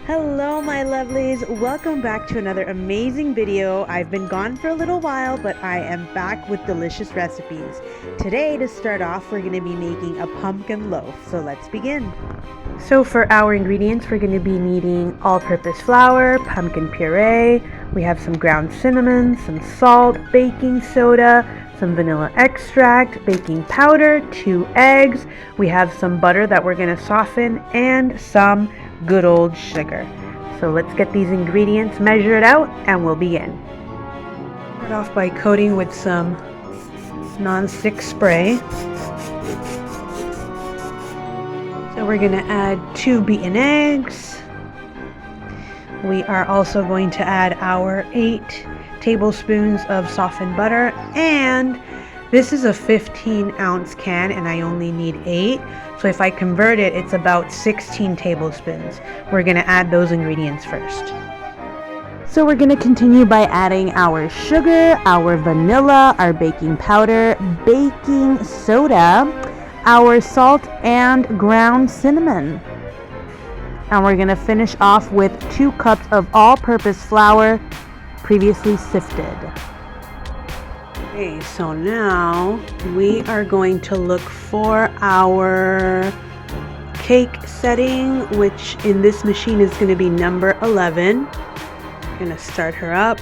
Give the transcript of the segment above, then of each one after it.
Hello my lovelies, welcome back to another amazing video. I've been gone for a little while, but I am back with delicious recipes. Today, to start off, we're going to be making a pumpkin loaf, so let's begin. So for our ingredients, we're going to be needing all-purpose flour, pumpkin puree, we have some ground cinnamon, some salt, baking soda, some vanilla extract, baking powder, 2 eggs, we have some butter that we're going to soften, and some good old sugar. So let's get these ingredients measured out and we'll begin. Start off by coating with some non-stick spray. So we're going to add 2 beaten eggs. We are also going to add our 8 tablespoons of softened butter, and this is a 15-ounce can and I only need 8. So if I convert it, it's about 16 tablespoons. We're going to add those ingredients first. So we're going to continue by adding our sugar, our vanilla, our baking powder, baking soda, our salt, and ground cinnamon. And we're going to finish off with 2 cups of all-purpose flour, previously sifted. Okay, so now we are going to look for our cake setting, which in this machine is going to be number 11. I'm going to start her up.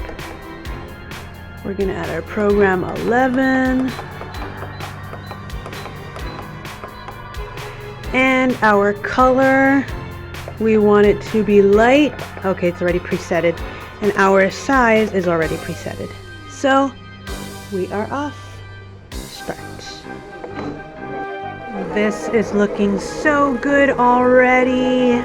We're going to add our program 11. And our color, we want it to be light. Okay, it's already presetted. And our size is already presetted. So we are off. Start. This is looking so good already.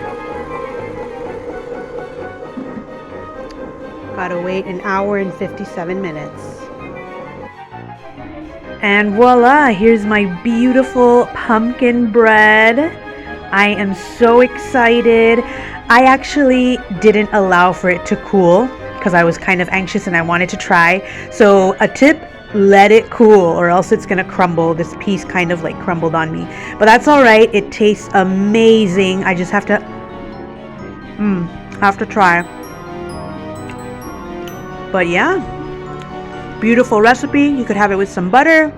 Gotta wait an hour and 57 minutes. And voila, here's my beautiful pumpkin bread. I am so excited. I actually didn't allow for it to cool because I was kind of anxious and I wanted to try. So a tip, let it cool or else it's gonna crumble. This piece kind of like crumbled on me, but that's all right. It tastes amazing. I just have to try. But yeah, beautiful recipe. You could have it with some butter.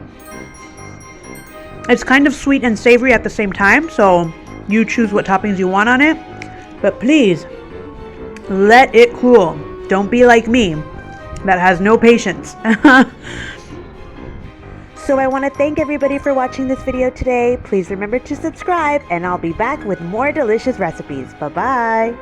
It's kind of sweet and savory at the same time, so you choose what toppings you want on it, but please let it cool. Don't be like me that has no patience. So I want to thank everybody for watching this video today. Please remember to subscribe and I'll be back with more delicious recipes. Bye-bye.